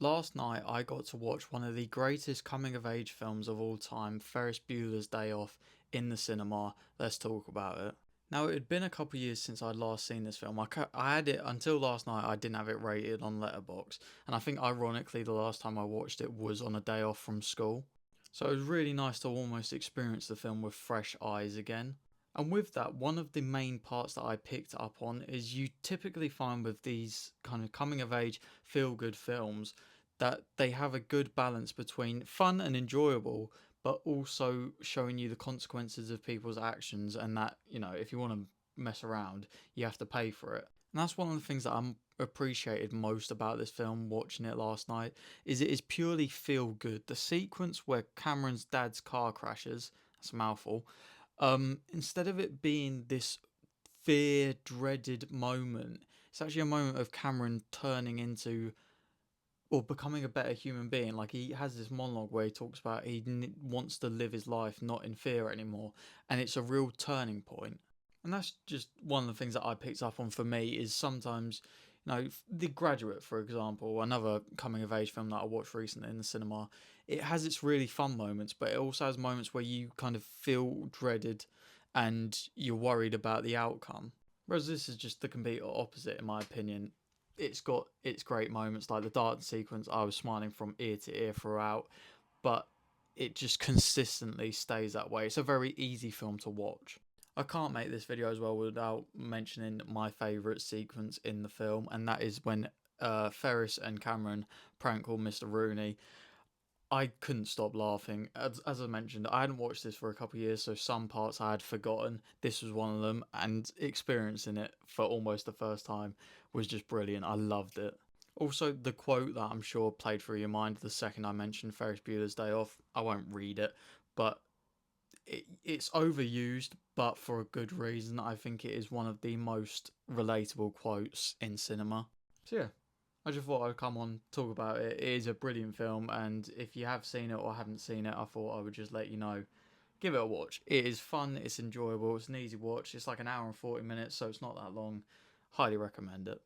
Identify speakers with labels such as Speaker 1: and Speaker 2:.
Speaker 1: Last night I got to watch one of the greatest coming of age films of all time, Ferris Bueller's Day Off, in the cinema. Let's talk about it. Now, it had been a couple of years since I'd last seen this film. I had it until last night, I didn't have it rated on Letterboxd. And I think, ironically, the last time I watched it was on a day off from school. So it was really nice to almost experience the film with fresh eyes again. And with that, one of the main parts that I picked up on is you typically find with these kind of coming of age feel good films that they have a good balance between fun and enjoyable, but also showing you the consequences of people's actions, and that, if you want to mess around, you have to pay for it. And that's one of the things that I'm appreciated most about this film watching it last night is it is purely feel good. The sequence where Cameron's dad's car crashes, that's a mouthful, instead of it being this fear dreaded moment, it's actually a moment of Cameron turning into or becoming a better human being. Like, he has this monologue where he talks about wants to live his life not in fear anymore, and it's a real turning point. And that's just one of the things that I picked up on for me is sometimes, The Graduate, for example, another coming of age film that I watched recently in the cinema, it has its really fun moments, but it also has moments where you kind of feel dreaded and you're worried about the outcome. Whereas this is just the complete opposite, in my opinion. It's got its great moments, like the dance sequence. I was smiling from ear to ear throughout, but it just consistently stays that way. It's a very easy film to watch. I can't make this video as well without mentioning my favourite sequence in the film, and that is when Ferris and Cameron prank call Mr. Rooney. I couldn't stop laughing. As I mentioned, I hadn't watched this for a couple of years, so some parts I had forgotten. This was one of them, and experiencing it for almost the first time was just brilliant. I loved it. Also, the quote that I'm sure played through your mind the second I mentioned Ferris Bueller's Day Off, I won't read it, but it's overused, but for a good reason. I think it is one of the most relatable quotes in cinema. So yeah, I just thought I'd come on, talk about it. It is a brilliant film, and if you have seen it or haven't seen it, I thought I would just let you know. Give it a watch. It is fun, it's enjoyable, it's an easy watch. It's like an hour and 40 minutes, so it's not that long. Highly recommend it.